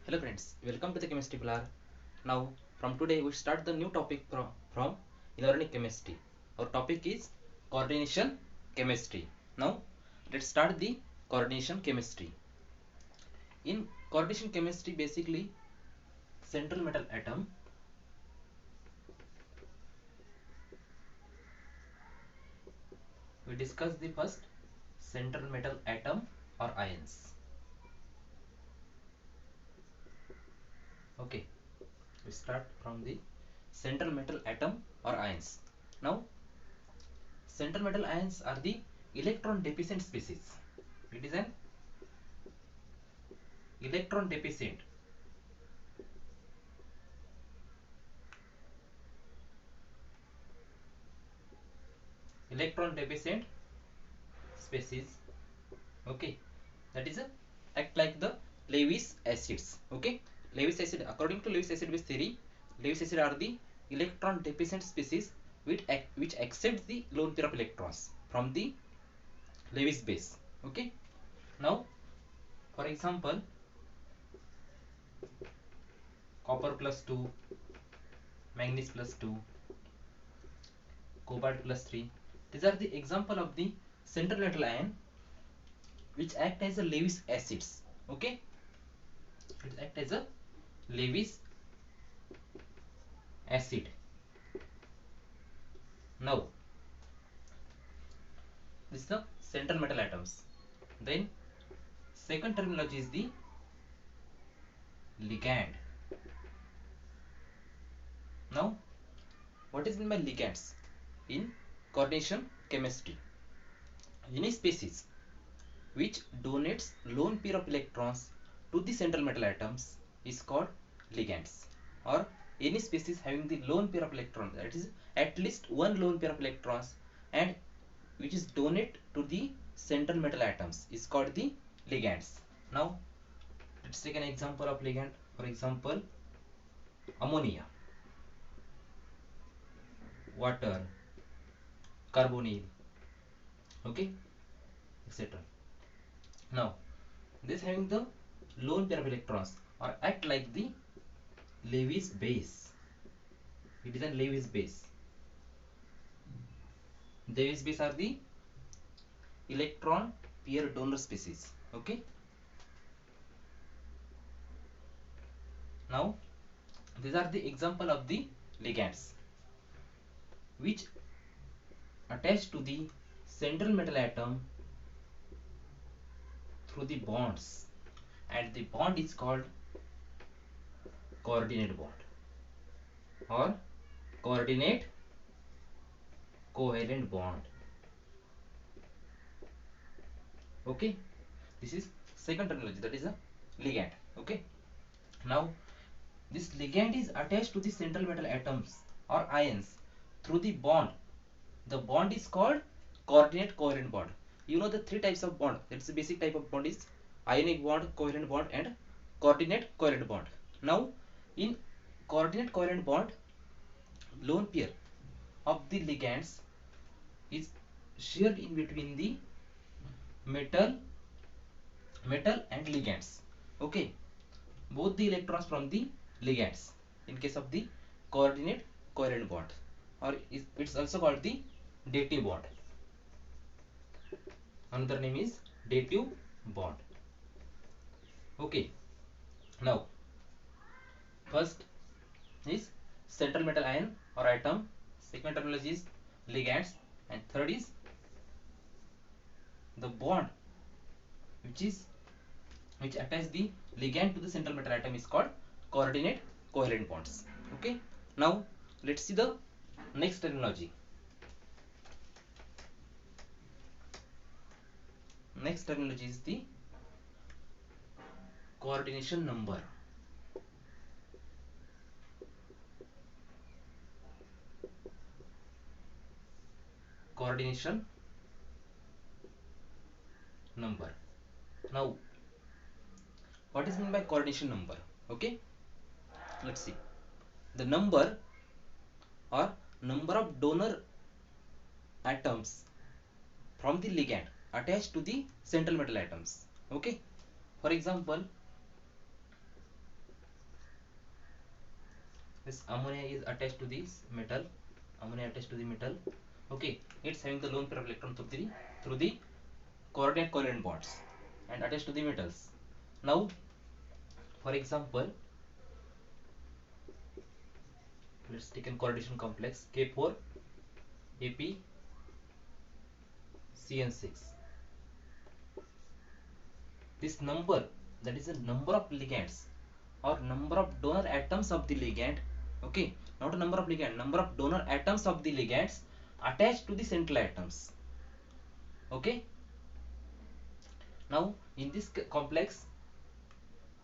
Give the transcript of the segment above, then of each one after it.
Hello friends, welcome to the chemistry class. Now from today we start the new topic from inorganic chemistry. Our topic is coordination chemistry. Now let's start the coordination chemistry. In coordination chemistry, basically central metal atom we discuss the first central metal atom or ions. Okay, we start from the central metal atom or ions. Now central metal ions are the electron deficient species. It is an electron deficient electron deficient species. Okay, that is a act like the Lewis acids. Okay, Lewis acid, according to Lewis acid base theory, Lewis acid are the electron deficient species which accept the lone pair of electrons from the Lewis base. Okay, now for example copper plus 2, manganese plus 2, cobalt plus 3. These are the example of the central metal ion which act as a Lewis acids. Okay, it act as a Lewis acid. Now this is the central metal atoms. Then second terminology is the ligand. Now what is meant by ligands in coordination chemistry? Any species which donates lone pair of electrons to the central metal atoms is called ligands, or any species having the lone pair of electrons, that is at least one lone pair of electrons, and which is donate to the central metal atoms is called the ligands. Now let's take an example of ligand. For example, ammonia, water, carbonyl, okay, etc. Now this having the lone pair of electrons or act like the Lewis base. It is a Lewis base. Lewis base are the electron pair donor species. Okay. Now these are the example of the ligands which attach to the central metal atom through the bonds, and the bond is called coordinate bond or coordinate covalent bond. Okay, this is second terminology, that is a ligand. Okay, now this ligand is attached to the central metal atoms or ions through the bond. The bond is called coordinate covalent bond. You know the three types of bond. That's the basic type of bond is ionic bond, covalent bond, and coordinate covalent bond. Now in coordinate covalent bond, lone pair of the ligands is shared in between the metal and ligands. Okay, both the electrons from the ligands in case of the coordinate covalent bond, or it's also called the dative bond. Another name is dative bond. Okay, now first is central metal ion or atom, second terminology is ligands, and third is the bond which attach the ligand to the central metal atom is called coordinate covalent bonds. Okay, now let's see the next terminology. Next terminology is the coordination number. Coordination number. Now what is meant by coordination number? Okay, let's see. The number or number of donor atoms from the ligand attached to the central metal atoms. Okay, for example This ammonia is attached to this metal, ammonia attached to the metal. Okay, it's having the lone pair of electron through the coordinate covalent bonds and attached to the metals. Now for example, let's take a coordination complex K4 ApCN6. This number, that is the number of ligands or number of donor atoms of the ligand, okay, not a number of ligand, number of donor atoms of the ligands attached to the central atoms. Okay, now in this complex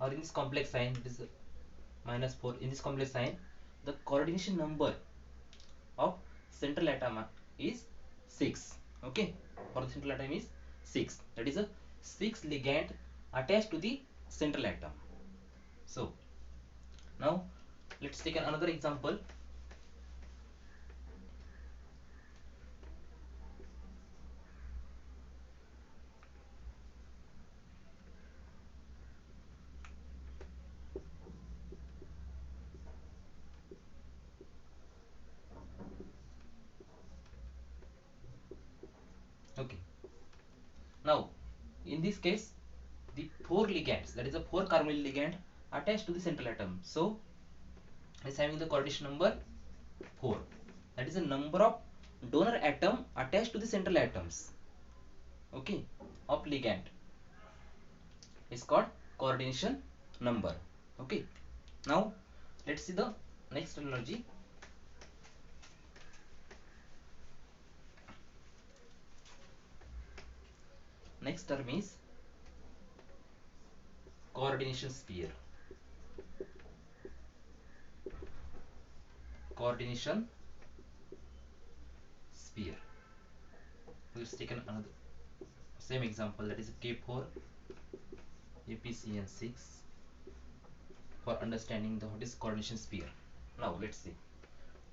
or in this complex sign, it is -4. In this complex sign, the coordination number of central atom is 6. Okay, for the central atom is 6, that is a 6 ligand attached to the central atom. So now let's take another example. Okay, now in this case the 4 ligands, that is a 4 carbonyl ligand attached to the central atom, so it's having the coordination number 4, that is the number of donor atom attached to the central atoms, okay, of ligand is called coordination number. Okay, now let's see the next terminology. Next term is coordination sphere. Coordination sphere. Let's take another same example, that is K4 ApCN6 for understanding the what is coordination sphere. Now let's see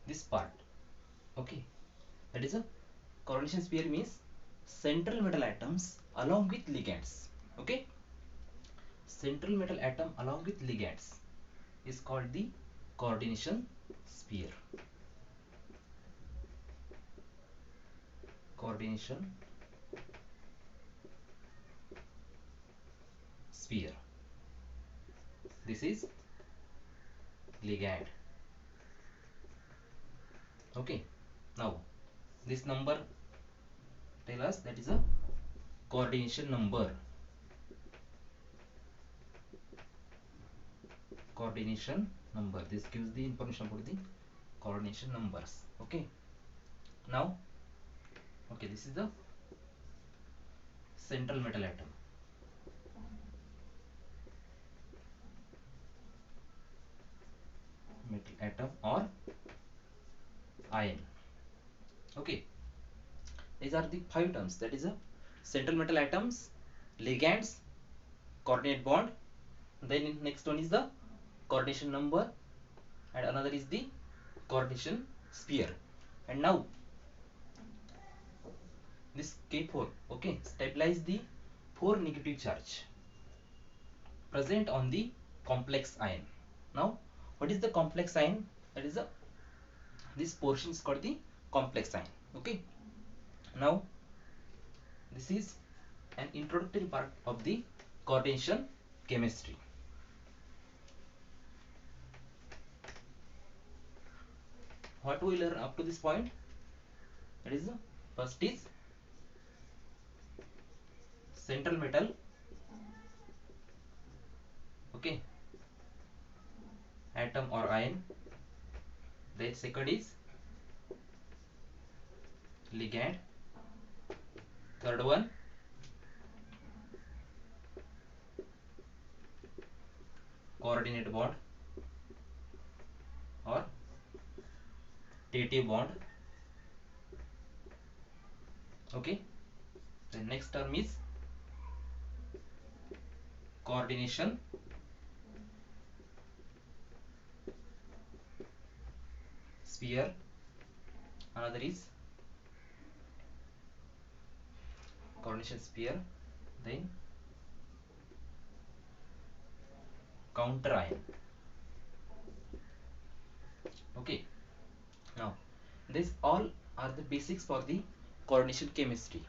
this part. Okay, that is a coordination sphere means central metal atoms along with ligands. Okay, central metal atom along with ligands is called the coordination sphere. Coordination sphere. This is ligand. Okay, now this number tell us that is a coordination number. Coordination number, this gives the information about the coordination numbers. Okay, now okay, this is the central metal atom. Metal atom or ion. Okay, these are the 5 terms, that is a central metal atoms, ligands, coordinate bond, then next one is the coordination number, and another is the coordination sphere. And now this K4, okay, stabilize the 4 negative charge present on the complex ion. Now what is the complex ion? That is this portion is called the complex ion. Okay, now this is an introductory part of the coordination chemistry. What we learn up to this point? That is first is central metal, okay, atom or ion. Then second is ligand. Third one coordinate bond or dative bond. Okay, the next term is coordination sphere. Another is coordination sphere, then counter ion. Okay, now these all are the basics for the coordination chemistry.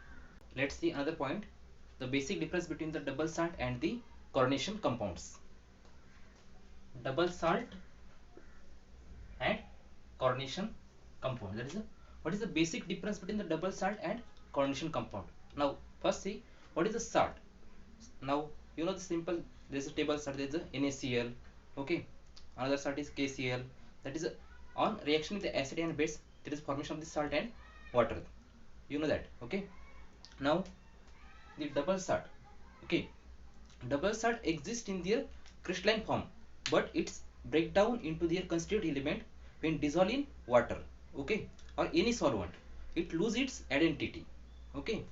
Let's see another point, the basic difference between the double salt and the coordination compounds. Double salt and coordination compound. That is what is the basic difference between the double salt and coordination compound? Now, first see what is the salt. Now you know the simple. There is a table salt. There is a NaCl. Okay, another salt is KCl. That is on reaction with the acid and base. There is formation of the salt and water. You know that. Okay. Now the double salt. Okay, double salt exists in their crystalline form, but its breakdown into their constituent element when dissolved in water, okay, or any solvent, it loses its identity. Okay,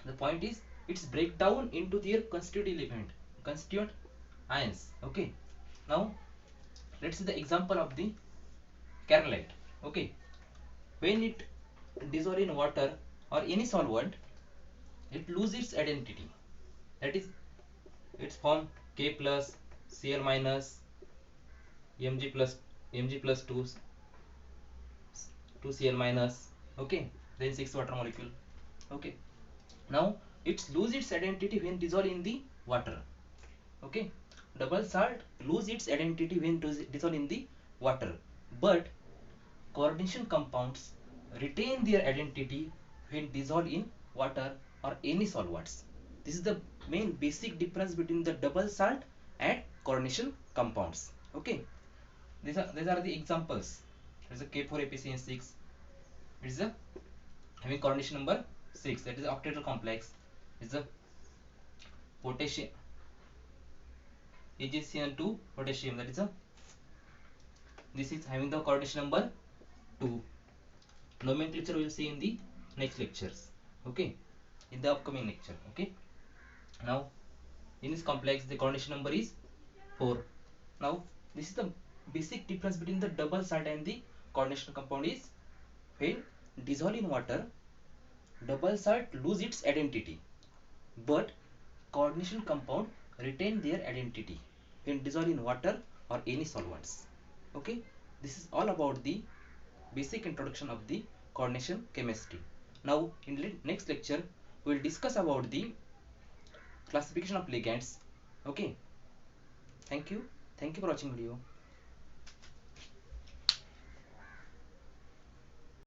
the point is its breakdown into their constituent element, constituent ions. Okay, now let's see the example of the carnallite. Okay, when it dissolves in water or any solvent, it loses its identity. That is, its form K plus, Cl minus, Mg plus, Mg plus 2, 2Cl minus. Okay, then 6 water molecule. Okay, now it loses its identity when dissolved in the water. Okay, double salt lose its identity when dissolved in the water, but coordination compounds retain their identity when dissolved in water or any solvents. This is the main basic difference between the double salt and coordination compounds. Okay, these are the examples. There is a K4APCN6. It is a having coordination number 6. That is the octahedral complex. It is a potassium AgCN2 potassium. That is a this is having the coordination number 2. Nomenclature we will see in the next lectures. Okay, in the upcoming lecture. Okay, now in this complex the coordination number is 4. Now this is the basic difference between the double salt and the coordination compound is when dissolved in water, double salt lose its identity, but coordination compound retain their identity when dissolved in water or any solvents. Okay, this is all about the basic introduction of the coordination chemistry. Now in next lecture we will discuss about the classification of ligands. Okay, thank you for watching video.